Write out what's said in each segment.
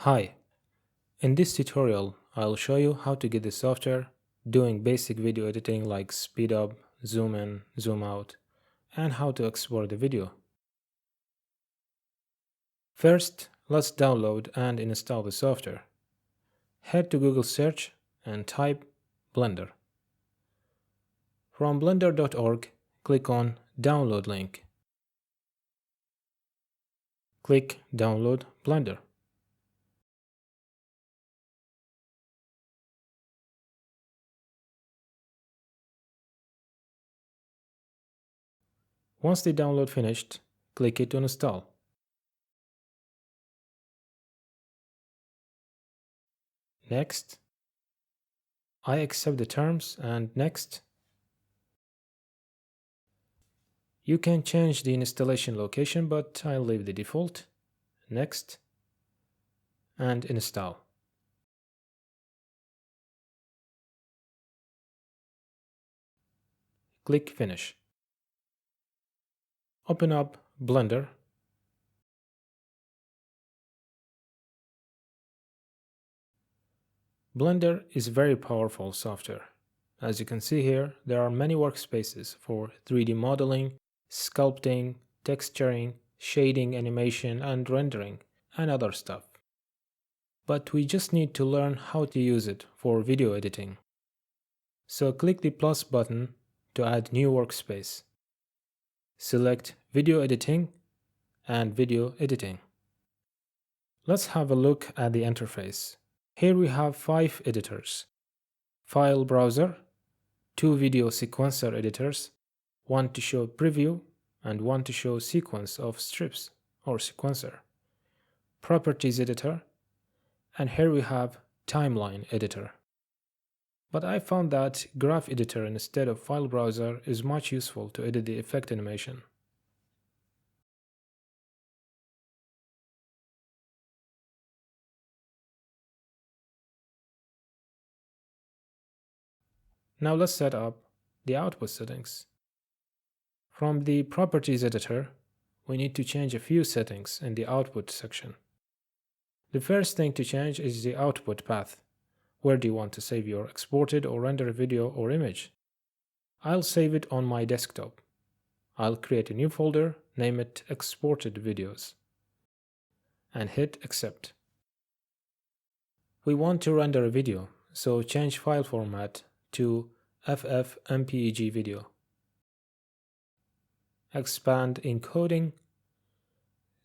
Hi, in this tutorial I'll show you how to get the software doing basic video editing like speed up, zoom in, zoom out, and how to export the video. First, let's download and install the software. Head to Google search and type Blender. From blender.org, click on Download link. Click Download Blender. Once the download finished, click it to install. Next. I accept the terms and next. You can change the installation location, but I'll leave the default. Next. And install. Click Finish. Open up Blender. Blender is very powerful software. As you can see here, there are many workspaces for 3D modeling, sculpting, texturing, shading, animation, and rendering, and other stuff. But we just need to learn how to use it for video editing. So click the plus button to add new workspace. Select Video Editing and Video Editing. Let's have a look at the interface. Here we have 5 editors: File Browser, 2 Video Sequencer editors, 1 to show preview and 1 to show sequence of strips or sequencer, Properties Editor, and here we have Timeline Editor. But I found that Graph Editor instead of File Browser is much useful to edit the effect animation. Now let's set up the output settings. From the Properties Editor, we need to change a few settings in the output section. The first thing to change is the output path. Where do you want to save your exported or rendered video or image? I'll save it on my desktop. I'll create a new folder, name it Exported Videos, and hit Accept. We want to render a video, so change file format to FFmpeg video. Expand encoding.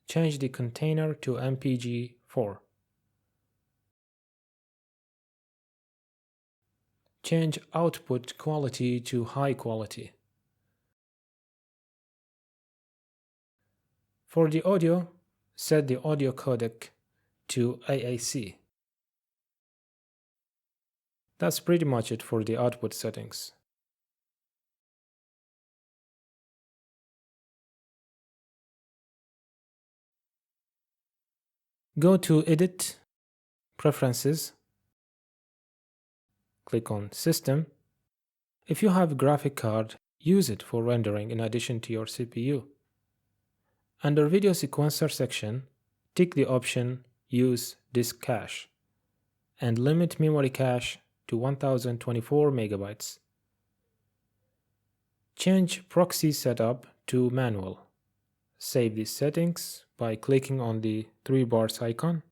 Change the container to MPG-4. Change output quality to high quality. For the audio, set the audio codec to AAC. That's pretty much it for the output settings. Go to Edit, Preferences, click on System. If you have a graphic card, use it for rendering in addition to your CPU. Under Video Sequencer section, tick the option Use Disk Cache and limit memory cache to 1024 megabytes. Change proxy setup to manual. Save these settings by clicking on the 3 bars icon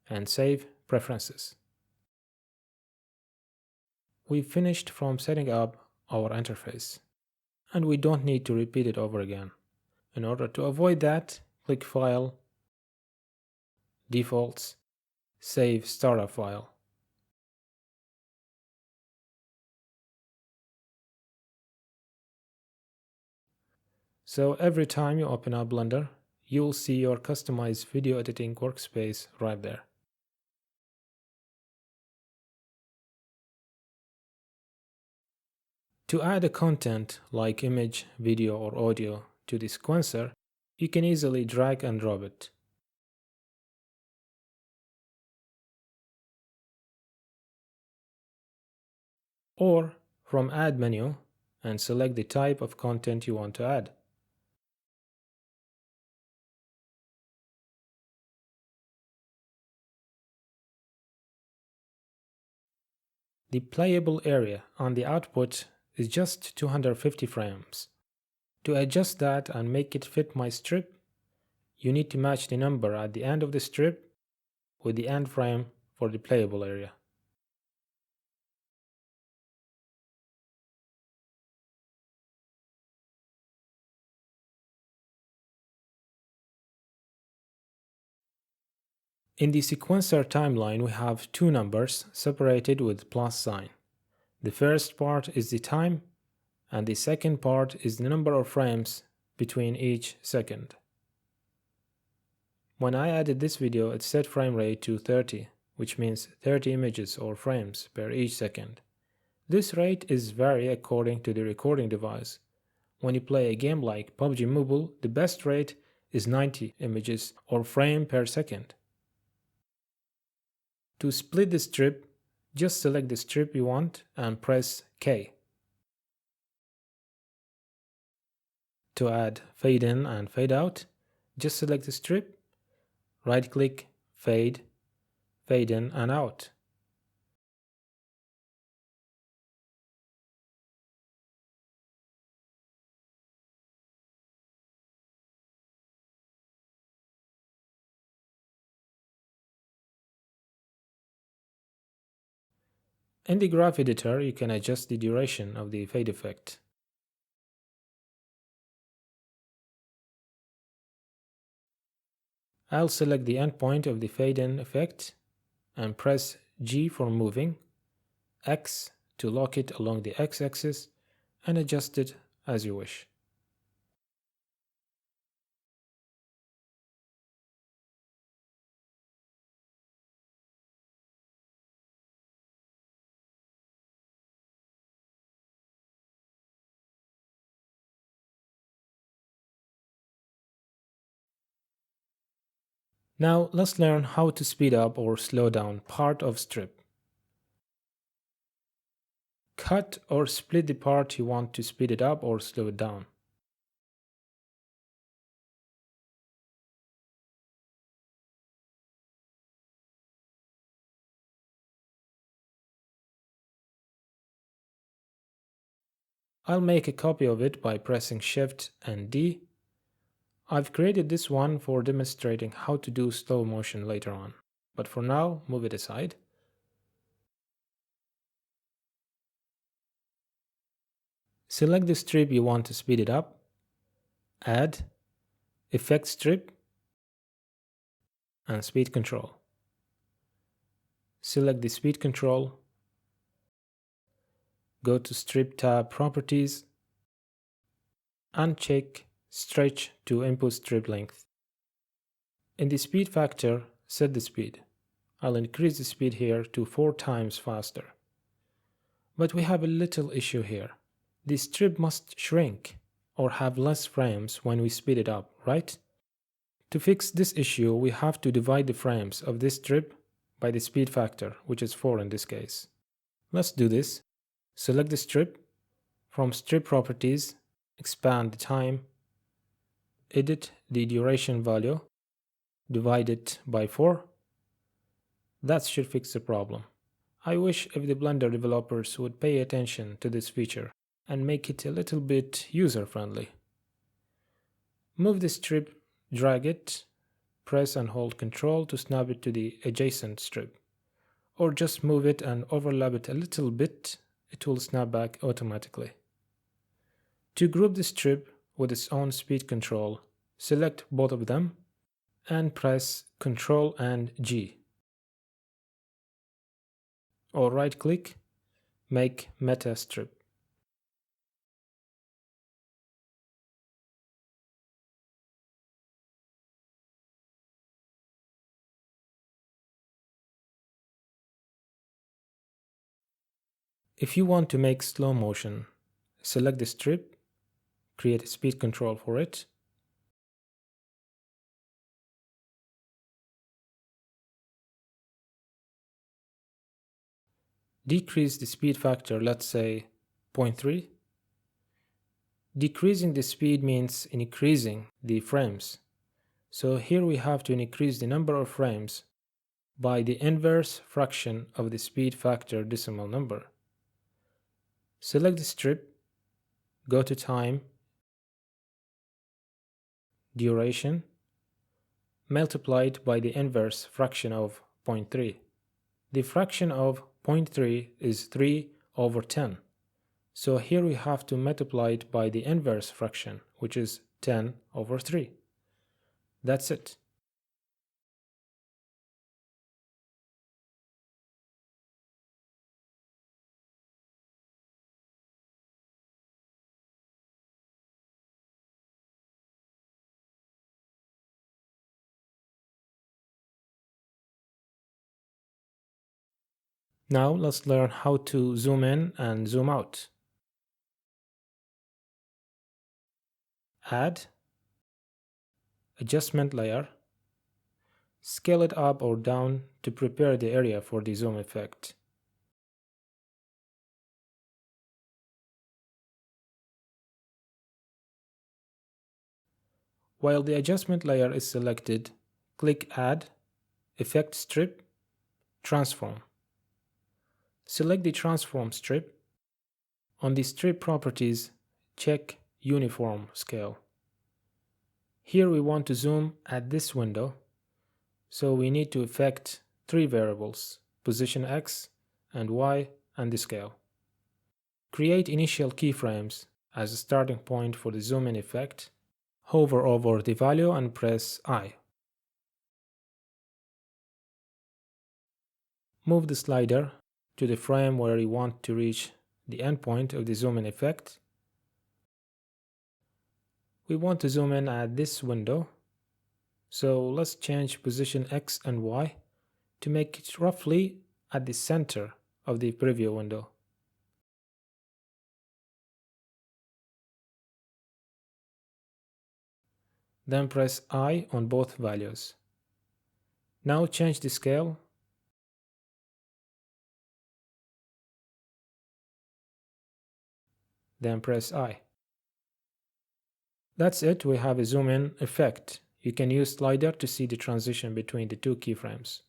and save preferences. We've finished from setting up our interface, and we don't need to repeat it over again. In order to avoid that, click File, Defaults, Save Startup File. So every time you open up Blender, you'll see your customized video editing workspace right there. To add a content like image, video, or audio to the sequencer, you can easily drag and drop it. Or from Add menu and select the type of content you want to add. The playable area on the output is just 250 frames. To adjust that and make it fit my strip, you need to match the number at the end of the strip with the end frame for the playable area. In the sequencer timeline, we have two numbers separated with plus sign. The first part is the time, and the second part is the number of frames between each second. When I added this video, it set frame rate to 30, which means 30 images or frames per each second. This rate is vary according to the recording device. When you play a game like PUBG Mobile, the best rate is 90 images or frame per second. To split the strip, just select the strip you want and press K. To add fade in and fade out, just select the strip, right-click, fade, fade in and out. In the graph editor, you can adjust the duration of the fade effect. I'll select the endpoint of the fade-in effect and press G for moving, X to lock it along the X-axis, and adjust it as you wish. Now let's learn how to speed up or slow down part of strip. Cut or split the part you want to speed it up or slow it down. I'll make a copy of it by pressing Shift and D. I've created this one for demonstrating how to do slow motion later on, but for now, move it aside. Select the strip you want to speed it up, add, effect strip, and speed control. Select the speed control, go to strip tab properties, and check stretch to input strip length. In the speed factor, set the speed. I'll increase the speed here to 4 times faster. But we have a little issue here. The strip must shrink or have less frames when we speed it up, right? To fix this issue, we have to divide the frames of this strip by the speed factor, which is 4 in this case. Let's do this. Select the strip. From strip properties, expand the time, edit the duration value, divide it by 4. That should fix the problem. I wish if the Blender developers would pay attention to this feature and make it a little bit user-friendly. Move the strip, drag it, press and hold Ctrl to snap it to the adjacent strip, or just move it and overlap it a little bit, it will snap back automatically. To group the strip with its own speed control, select both of them and press Ctrl and G. Or right-click, make meta strip. If you want to make slow motion, select the strip, create a speed control for it, decrease the speed factor, let's say 0.3. Decreasing the speed means increasing the frames. So here we have to increase the number of frames by the inverse fraction of the speed factor decimal number. Select the strip, go to time, duration, multiply it by the inverse fraction of 0.3. The fraction of 0.3 is 3/10. So here we have to multiply it by the inverse fraction, which is 10/3. That's it. Now let's learn how to zoom in and zoom out. Add, adjustment layer, scale it up or down to prepare the area for the zoom effect. While the adjustment layer is selected, click Add, Effect Strip, Transform. Select the transform strip. On the strip properties, check Uniform Scale. Here we want to zoom at this window, so we need to effect 3 variables, position X and Y and the scale. Create initial keyframes as a starting point for the zoom in effect. Hover over the value and press I. Move the slider to the frame where you want to reach the endpoint of the zoom in effect. We want to zoom in at this window, so let's change position X and Y to make it roughly at the center of the preview window. Then press I on both values. Now change the scale. Then press I. That's it, we have a zoom in effect. You can use slider to see the transition between the two keyframes.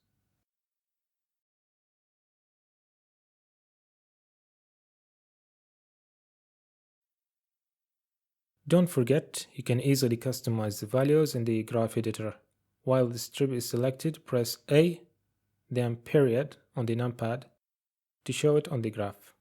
Don't forget, you can easily customize the values in the graph editor. While the strip is selected, press A, then period on the numpad to show it on the graph.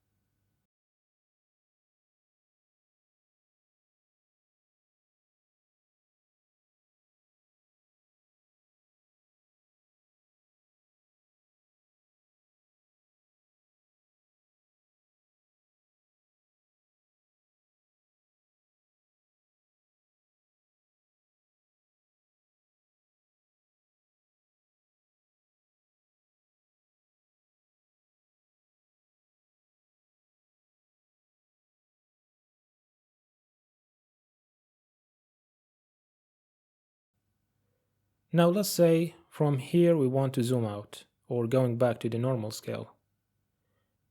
Now let's say from here we want to zoom out, or going back to the normal scale.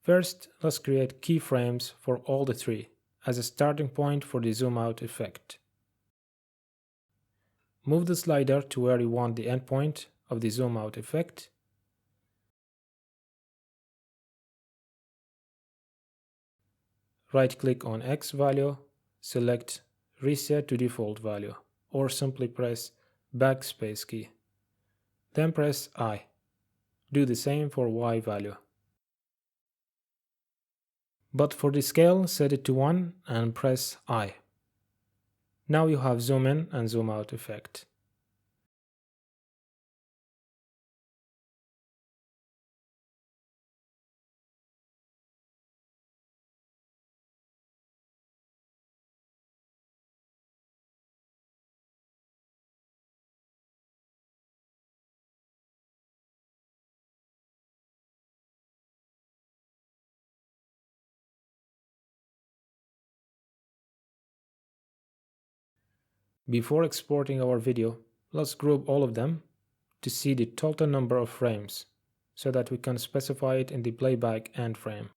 First, let's create keyframes for all the 3 as a starting point for the zoom out effect. Move the slider to where you want the endpoint of the zoom out effect. Right click on X value, select Reset to Default Value, or simply press Backspace key. Then press I. Do the same for Y value. But for the scale, set it to 1 and press I. Now you have zoom in and zoom out effect. Before exporting our video, let's group all of them to see the total number of frames, so that we can specify it in the playback end frame.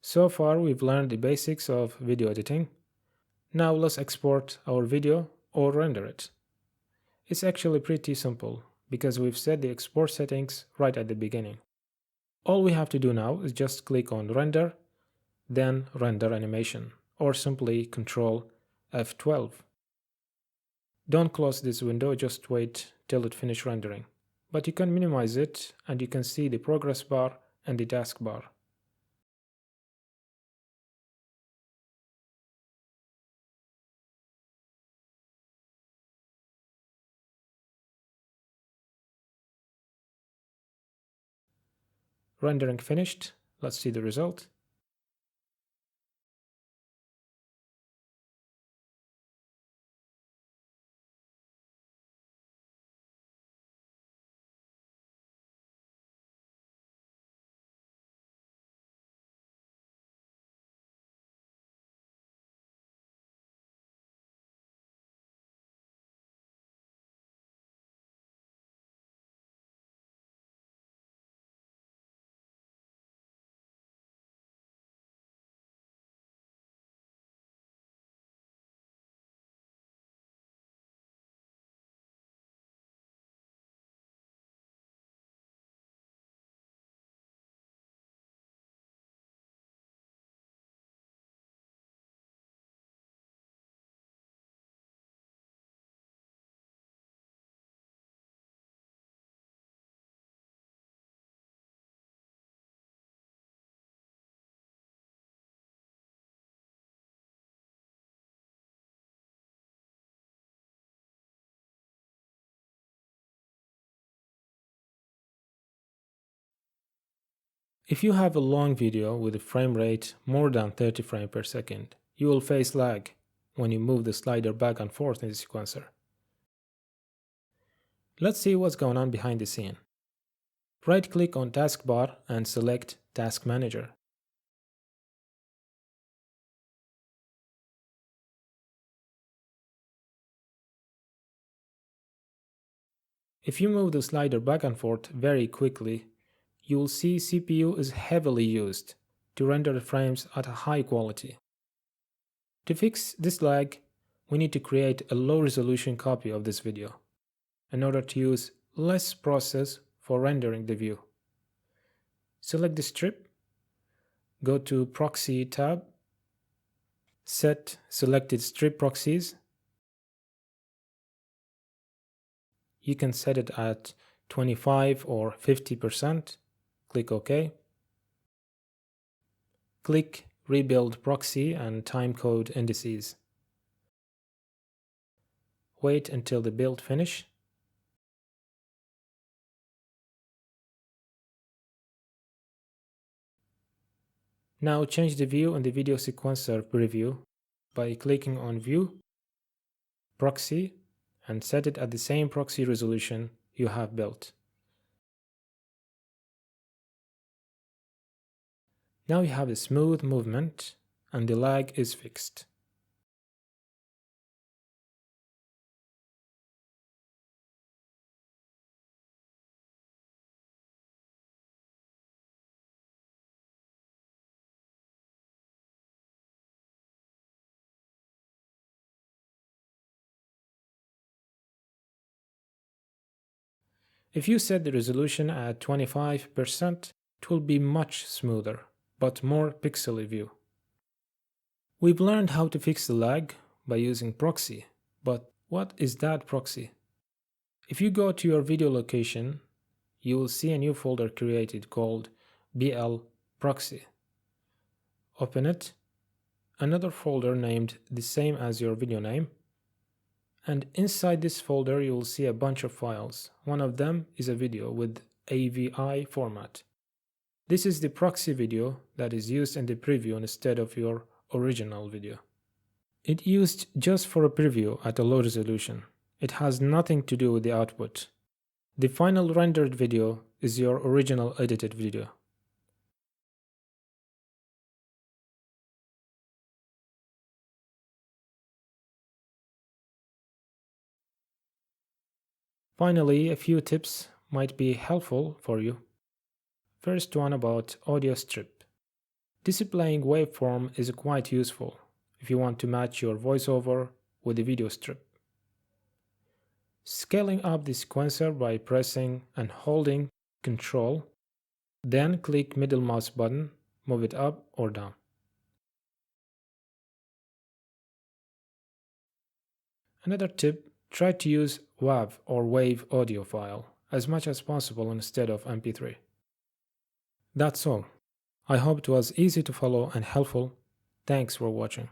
So far we've learned the basics of video editing. Now let's export our video or render it. It's actually pretty simple because we've set the export settings right at the beginning. All we have to do now is just click on Render, then Render Animation, or simply Ctrl F12. Don't close this window, just wait till it finishes rendering. But you can minimize it and you can see the progress bar and the taskbar. Rendering finished. Let's see the result. If you have a long video with a frame rate more than 30 frames per second, you will face lag when you move the slider back and forth in the sequencer. Let's see what's going on behind the scene. Right-click on Taskbar and select Task Manager. If you move the slider back and forth very quickly, you will see CPU is heavily used to render the frames at a high quality. To fix this lag, we need to create a low-resolution copy of this video in order to use less process for rendering the view. Select the strip, go to Proxy tab, set selected strip proxies. You can set it at 25 or 50%. Click OK. Click Rebuild Proxy and Timecode Indices. Wait until the build finish. Now change the view in the video sequencer preview by clicking on View, Proxy, and set it at the same proxy resolution you have built. Now you have a smooth movement and the lag is fixed. If you set the resolution at 25%, it will be much smoother, but more pixely view. We've learned how to fix the lag by using proxy, but what is that proxy? If you go to your video location, you will see a new folder created called BL proxy. Open it, another folder named the same as your video name, and inside this folder you will see a bunch of files. One of them is a video with AVI format. This is the proxy video that is used in the preview instead of your original video. It used just for a preview at a low resolution. It has nothing to do with the output. The final rendered video is your original edited video. Finally, a few tips might be helpful for you. First one about audio strip. Displaying waveform is quite useful if you want to match your voiceover with the video strip. Scaling up the sequencer by pressing and holding Ctrl, then click middle mouse button, move it up or down. Another tip, try to use WAV or WAVE audio file as much as possible instead of MP3. That's all. I hope it was easy to follow and helpful. Thanks for watching.